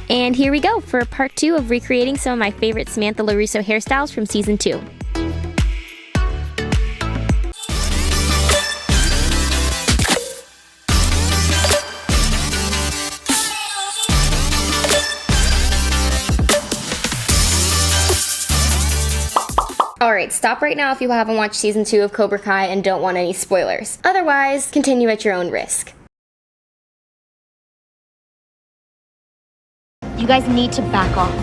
And here we go for part 2 of recreating some of my favorite Samantha LaRusso hairstyles from season 2. Alright, stop right now if you haven't watched season 2 of Cobra Kai and don't want any spoilers. Otherwise, continue at your own risk. You guys need to back off.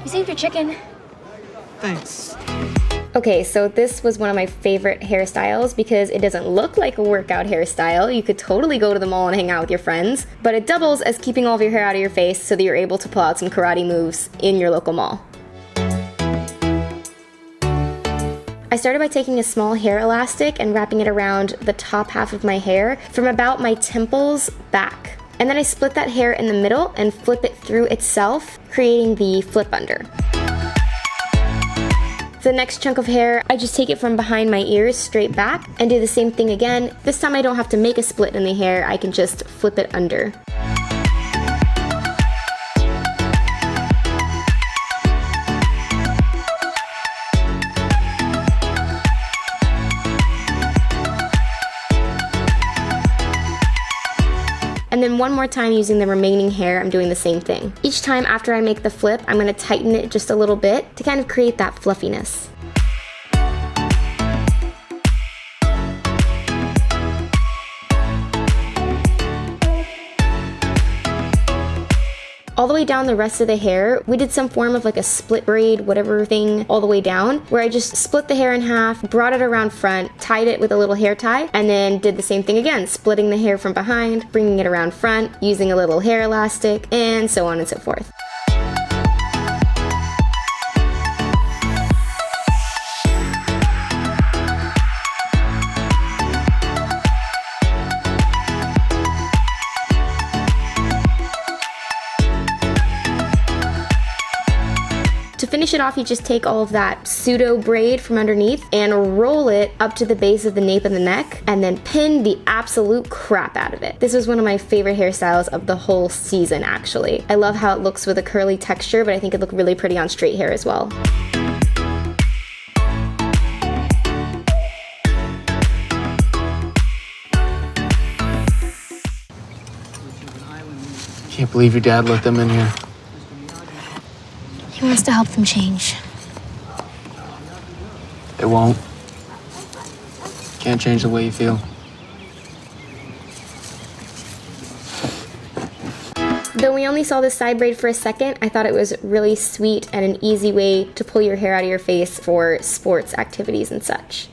You saved your chicken. Thanks. Okay, so this was one of my favorite hairstyles because it doesn't look like a workout hairstyle. You could totally go to the mall and hang out with your friends, but it doubles as keeping all of your hair out of your face so that you're able to pull out some karate moves in your local mall. I started by taking a small hair elastic and wrapping it around the top half of my hair from about my temples back. And then I split that hair in the middle and flip it through itself, creating the flip under. For the next chunk of hair, I just take it from behind my ears straight back and do the same thing again. This time I don't have to make a split in the hair, I can just flip it under. And then one more time using the remaining hair, I'm doing the same thing. Each time after I make the flip, I'm going to tighten it just a little bit to kind of create that fluffiness. All the way down the rest of the hair, we did some form of like a split braid, whatever thing, all the way down, where I just split the hair in half, brought it around front, tied it with a little hair tie, and then did the same thing again, splitting the hair from behind, bringing it around front, using a little hair elastic, and so on and so forth. To finish it off, you just take all of that pseudo braid from underneath and roll it up to the base of the nape of the neck and then pin the absolute crap out of it. This was one of my favorite hairstyles of the whole season, actually. I love how it looks with a curly texture, but I think it looked really pretty on straight hair as well. Can't believe your dad let them in here. He wants to help them change. It won't. Can't change the way you feel. Though we only saw this side braid for a second, I thought it was really sweet and an easy way to pull your hair out of your face for sports activities and such.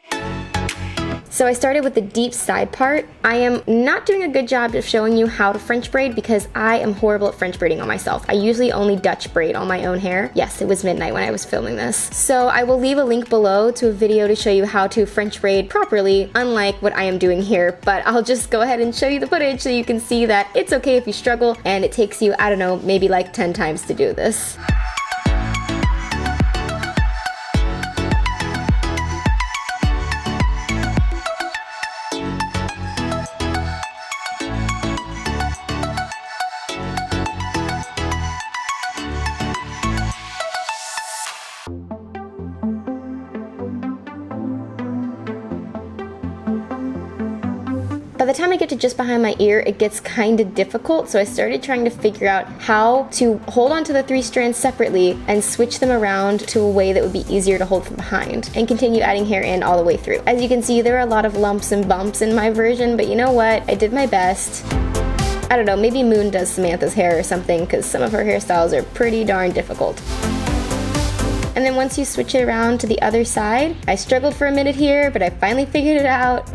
So I started with the deep side part. I am not doing a good job of showing you how to French braid because I am horrible at French braiding on myself. I usually only Dutch braid on my own hair. Yes, it was midnight when I was filming this. So I will leave a link below to a video to show you how to French braid properly, unlike what I am doing here, but I'll just go ahead and show you the footage so you can see that it's okay if you struggle and it takes you, I don't know, maybe like 10 times to do this. By the time I get to just behind my ear, it gets kind of difficult, so I started trying to figure out how to hold onto the 3 strands separately and switch them around to a way that would be easier to hold from behind, and continue adding hair in all the way through. As you can see, there are a lot of lumps and bumps in my version, but you know what? I did my best. I don't know, maybe Moon does Samantha's hair or something, because some of her hairstyles are pretty darn difficult. And then once you switch it around to the other side, I struggled for a minute here, but I finally figured it out.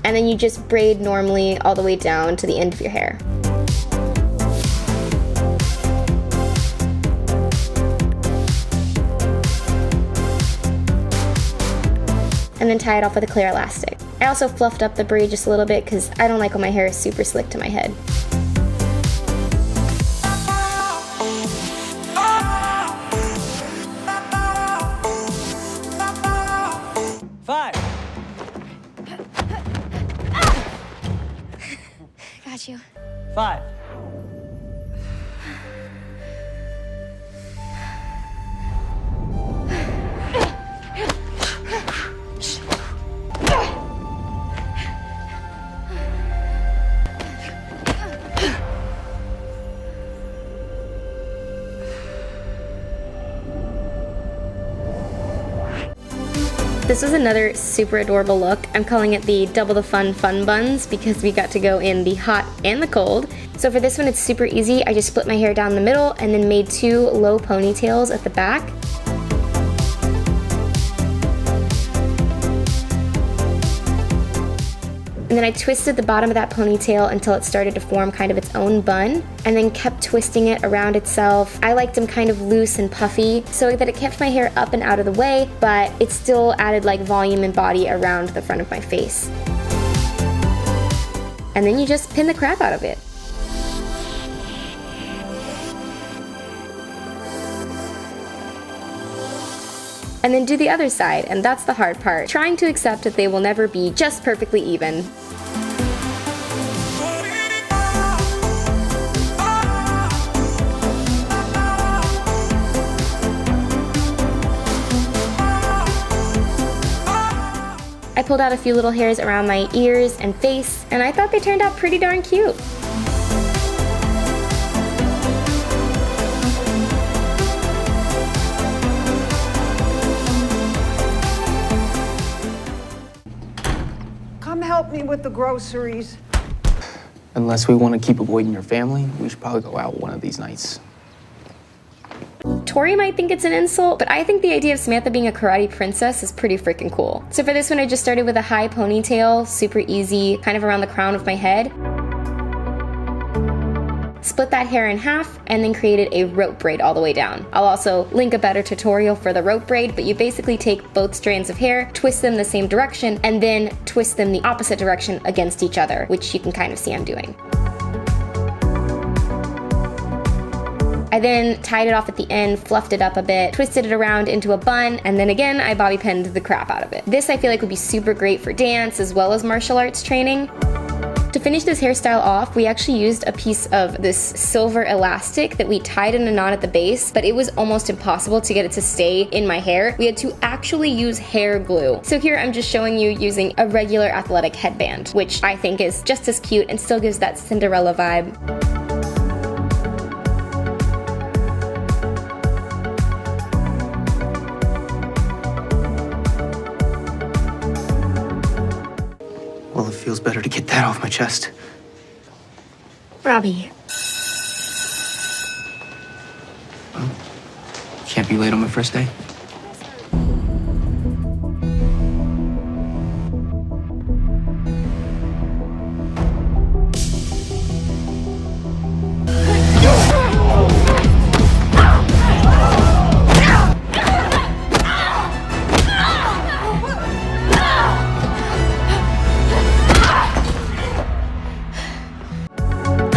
And then you just braid normally all the way down to the end of your hair. And then tie it off with a clear elastic. I also fluffed up the braid just a little bit because I don't like when my hair is super slick to my head. This was another super adorable look. I'm calling it the double the fun buns because we got to go in the hot and the cold. So for this one, it's super easy. I just split my hair down the middle and then made 2 low ponytails at the back. And then I twisted the bottom of that ponytail until it started to form kind of its own bun, and then kept twisting it around itself. I liked them kind of loose and puffy so that it kept my hair up and out of the way, but it still added like volume and body around the front of my face. And then you just pin the crap out of it. And then do the other side, and that's the hard part, trying to accept that they will never be just perfectly even. I pulled out a few little hairs around my ears and face, and I thought they turned out pretty darn cute. Come help me with the groceries. Unless we want to keep avoiding your family, we should probably go out one of these nights. Tori might think it's an insult, but I think the idea of Samantha being a karate princess is pretty freaking cool. So for this one, I just started with a high ponytail, super easy, kind of around the crown of my head. Split that hair in half, and then created a rope braid all the way down. I'll also link a better tutorial for the rope braid, but you basically take both strands of hair, twist them the same direction, and then twist them the opposite direction against each other, which you can kind of see I'm doing. I then tied it off at the end, fluffed it up a bit, twisted it around into a bun, and then again, I bobby pinned the crap out of it. This I feel like would be super great for dance as well as martial arts training. To finish this hairstyle off, we actually used a piece of this silver elastic that we tied in a knot at the base, but it was almost impossible to get it to stay in my hair. We had to actually use hair glue. So here I'm just showing you using a regular athletic headband, which I think is just as cute and still gives that Cinderella vibe. Well, it feels better to get that off my chest. Robbie. Can't be late on my first day.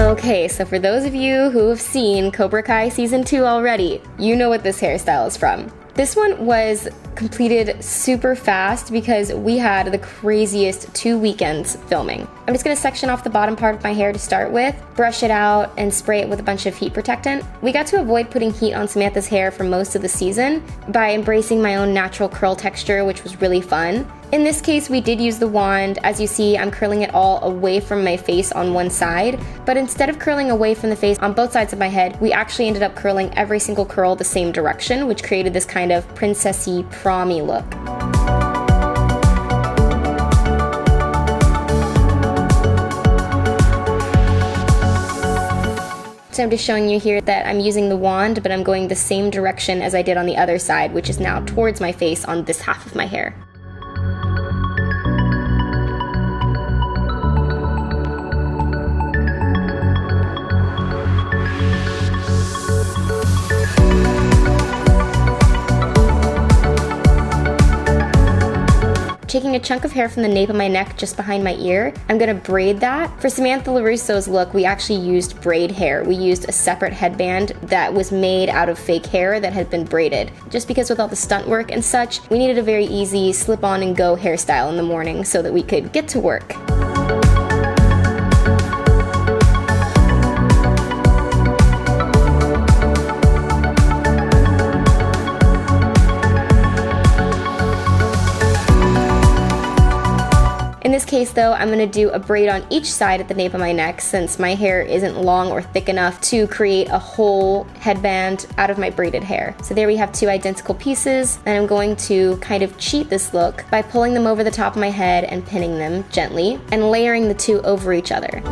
Okay, so for those of you who have seen Cobra Kai Season 2 already, you know what this hairstyle is from. This one was completed super fast because we had the craziest 2 weekends filming. I'm just gonna section off the bottom part of my hair to start with, brush it out, and spray it with a bunch of heat protectant. We got to avoid putting heat on Samantha's hair for most of the season by embracing my own natural curl texture, which was really fun. In this case, we did use the wand. As you see, I'm curling it all away from my face on one side, but instead of curling away from the face on both sides of my head, we actually ended up curling every single curl the same direction, which created this kind of princessy, prom-y look. So I'm just showing you here that I'm using the wand, but I'm going the same direction as I did on the other side, which is now towards my face on this half of my hair. Taking a chunk of hair from the nape of my neck just behind my ear, I'm gonna braid that. For Samantha LaRusso's look, we actually used braid hair. We used a separate headband that was made out of fake hair that had been braided. Just because with all the stunt work and such, we needed a very easy slip on and go hairstyle in the morning so that we could get to work. In this this case though, I'm gonna do a braid on each side at the nape of my neck since my hair isn't long or thick enough to create a whole headband out of my braided hair. So there we have two identical pieces, and I'm going to kind of cheat this look by pulling them over the top of my head and pinning them gently and layering the two over each other.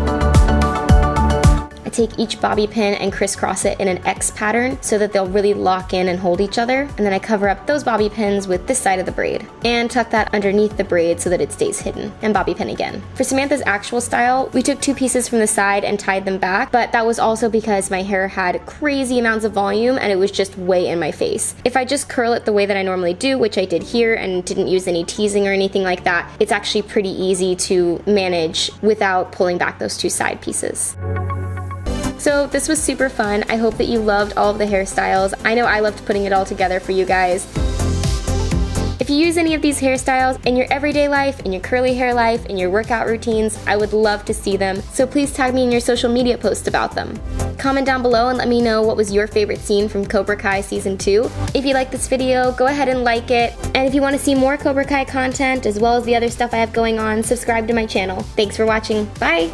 I take each bobby pin and crisscross it in an X pattern so that they'll really lock in and hold each other, and then I cover up those bobby pins with this side of the braid and tuck that underneath the braid so that it stays hidden, and bobby pin again. For Samantha's actual style, we took two pieces from the side and tied them back, but that was also because my hair had crazy amounts of volume and it was just way in my face. If I just curl it the way that I normally do, which I did here, and didn't use any teasing or anything like that, it's actually pretty easy to manage without pulling back those two side pieces. So this was super fun. I hope that you loved all of the hairstyles. I know I loved putting it all together for you guys. If you use any of these hairstyles in your everyday life, in your curly hair life, in your workout routines, I would love to see them. So please tag me in your social media posts about them. Comment down below and let me know what was your favorite scene from Cobra Kai Season 2. If you like this video, go ahead and like it. And if you want to see more Cobra Kai content, as well as the other stuff I have going on, subscribe to my channel. Thanks for watching. Bye!